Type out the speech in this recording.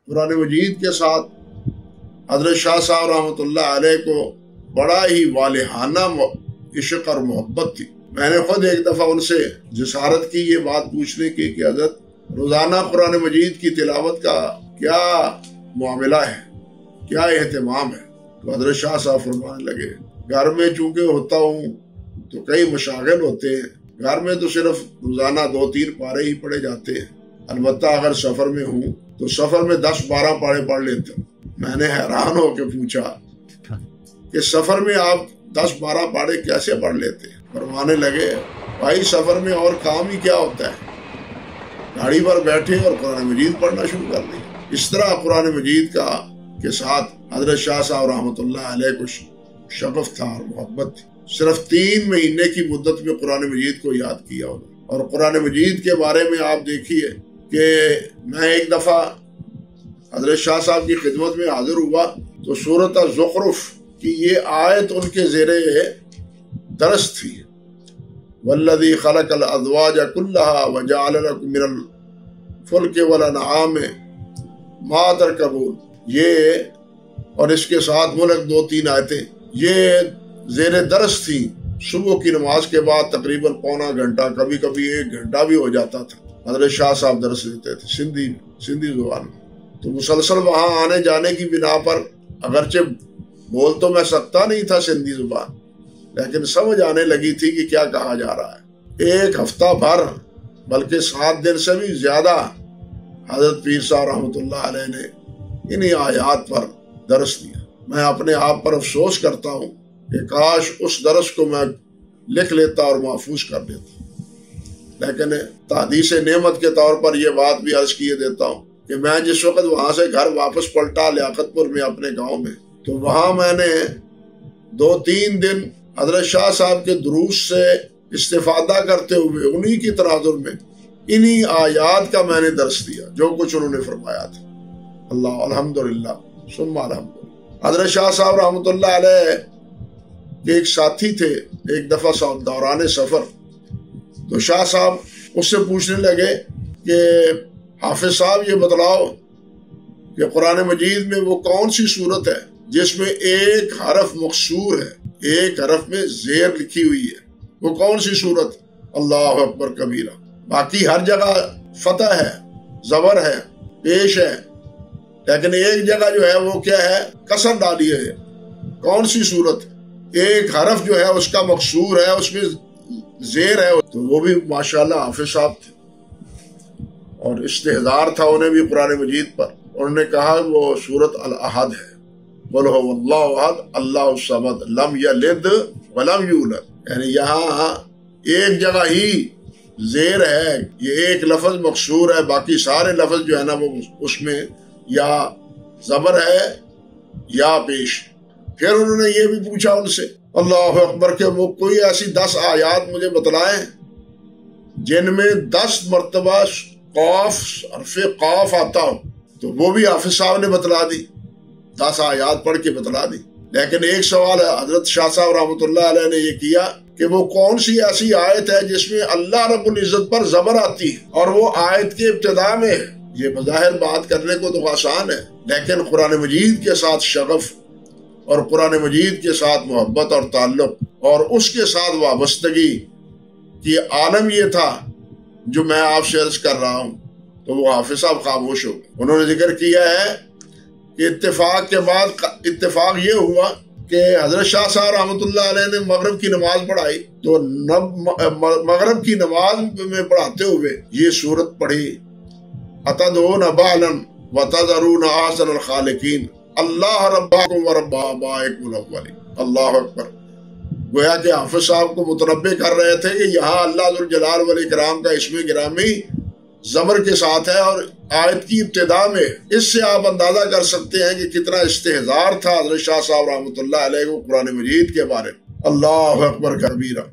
قرآن مجید کے ساتھ حضرت شاہ صاحب رحمۃ اللہ علیہ کو بڑا ہی والہانہ عشق اور محبت تھی۔ میں نے خود ایک دفعہ ان سے جسارت کی یہ بات پوچھنے کی کہ حضرت روزانہ قرآن مجید کی تلاوت کا کیا معاملہ ہے، کیا اہتمام ہے؟ تو حضرت شاہ صاحب فرمانے لگے گھر میں چونکہ ہوتا ہوں تو کئی مشاغل ہوتے ہیں، گھر میں تو صرف روزانہ 2-3 پارے ہی پڑھے جاتے ہیں، البتہ اگر سفر میں ہوں تو سفر میں 10-12 پارے پڑھ لیتا ہوں۔ میں نے حیران ہو کے پوچھا کہ سفر میں آپ 10-12 پارے کیسے پڑھ لیتے ہیں؟ فرمانے لگے بھائی سفر میں اور کام ہی کیا ہوتا ہے، گاڑی پر بیٹھے اور قرآن مجید پڑھنا شروع کر دیا۔ اس طرح قرآن مجید کے ساتھ حضرت شاہ صاحب رحمۃ اللہ علیہ کو شغف تھا اور محبت تھی۔ صرف 3 مہینے کی مدت میں قرآن مجید کو یاد کیا انہوں۔ اور قرآن مجید کے بارے میں آپ دیکھیے کہ میں ایک دفعہ حضرت شاہ صاحب کی خدمت میں حاضر ہوا تو سورۃ الزخرف کی یہ آیت ان کے زیر درس تھی، والذی خلق الازواج کلھا وجعل لکم من الفلک والانعام ما ترکبون، یہ اور اس کے ساتھ ملک 2-3 آیتیں یہ زیر درس تھی۔ صبح کی نماز کے بعد تقریباً پونا گھنٹہ، کبھی کبھی 1 گھنٹہ بھی ہو جاتا تھا، حضرت شاہ صاحب درس دیتے تھے سندھی زبان میں۔ تو مسلسل وہاں آنے جانے کی بنا پر اگرچہ بول تو میں سکتا نہیں تھا سندھی زبان، لیکن سمجھ آنے لگی تھی کہ کیا کہا جا رہا ہے۔ 1 ہفتہ بھر بلکہ 7 دن سے بھی زیادہ حضرت پیر صاحب رحمۃ اللہ علیہ نے انہی آیات پر درس دیا۔ میں اپنے آپ پر افسوس کرتا ہوں کہ کاش اس درس کو میں لکھ لیتا اور محفوظ کر دیتا، لیکن تحدیث نعمت کے طور پر یہ بات بھی عرض کیے دیتا ہوں کہ میں جس وقت وہاں سے گھر واپس پلٹا لیاقت پور میں اپنے گاؤں میں، تو وہاں میں نے 2-3 دن حضرت شاہ صاحب کے دروس سے استفادہ کرتے ہوئے انہی کی تناظر میں انہی آیات کا میں نے درس دیا جو کچھ انہوں نے فرمایا تھا۔ اللہ الحمدللہ ثم الحمدللہ۔ حضرت شاہ صاحب رحمۃ اللہ علیہ کے ایک ساتھی تھے، ایک دفعہ دوران سفر تو شاہ صاحب اس سے پوچھنے لگے کہ حافظ صاحب یہ بتلاؤ کہ قرآن مجید میں وہ کون سی صورت ہے جس میں 1 حرف مقصور ہے، 1 حرف میں زیر لکھی ہوئی ہے، وہ کون سی صورت؟ اللہ اکبر کبیرہ۔ باقی ہر جگہ فتح ہے، زبر ہے، پیش ہے، لیکن ایک جگہ جو ہے وہ کیا ہے، کسر ڈالی ہے۔ کون سی صورت؟ 1 حرف جو ہے اس کا مقصور ہے، اس میں زیر ہے۔ تو وہ بھی ماشاءاللہ حافظ صاحب تھے اور استحضار تھا انہیں بھی قرآن مجید پر۔ انہوں نے کہا وہ سورۃ الاحد ہے، قل هو اللہ احد اللہ الصمد لم یلد ولم یولد، یعنی یہاں ایک جگہ ہی زیر ہے، یہ 1 لفظ مقصور ہے، باقی سارے لفظ جو ہے نا وہ اس میں یا زبر ہے یا پیش۔ پھر انہوں نے یہ بھی پوچھا ان سے اللہ اکبر کہ وہ کوئی ایسی 10 آیات مجھے بتلائیں جن میں 10 مرتبہ قاف حرف قاف آتا ہو، تو وہ بھی حافظ صاحب نے بتلا دی، 10 آیات پڑھ کے بتلا دی۔ لیکن ایک سوال حضرت شاہ صاحب رحمۃ اللہ علیہ نے یہ کیا کہ وہ کون سی ایسی آیت ہے جس میں اللہ رب العزت پر زبر آتی ہے اور وہ آیت کے ابتدا میں ہے؟ یہ بظاہر بات کرنے کو تو آسان ہے، لیکن قرآن مجید کے ساتھ شغف اور قرآن مجید کے ساتھ محبت اور تعلق اور اس کے ساتھ وابستگی کی عالم یہ تھا جو میں آپ سے عرض کر رہا ہوں۔ تو وہ حافظ صاحب خاموش ہو گئے۔ انہوں نے ذکر کیا ہے کہ اتفاق کے بعد اتفاق یہ ہوا کہ حضرت شاہ صاحب رحمۃ اللہ علیہ نے مغرب کی نماز پڑھائی تو مغرب کی نماز میں پڑھاتے ہوئے یہ سورت پڑھی، اتدعون بعلا وتذرون احسن الخالقین اللہ ربکم ورب آبائکم الاولین۔ اللہ اکبر۔ گویا کہ حافظ صاحب کو متنبع کر رہے تھے کہ یہاں اللہ ذوالجلال والاکرام کا اسم گرامی زبر کے ساتھ ہے اور آیت کی ابتدا میں۔ اس سے آپ اندازہ کر سکتے ہیں کہ کتنا استحضار تھا حضرت شاہ صاحب رحمۃ اللہ علیہ کو قرآن مجید کے بارے میں۔ اللہ اکبر کبیرہ۔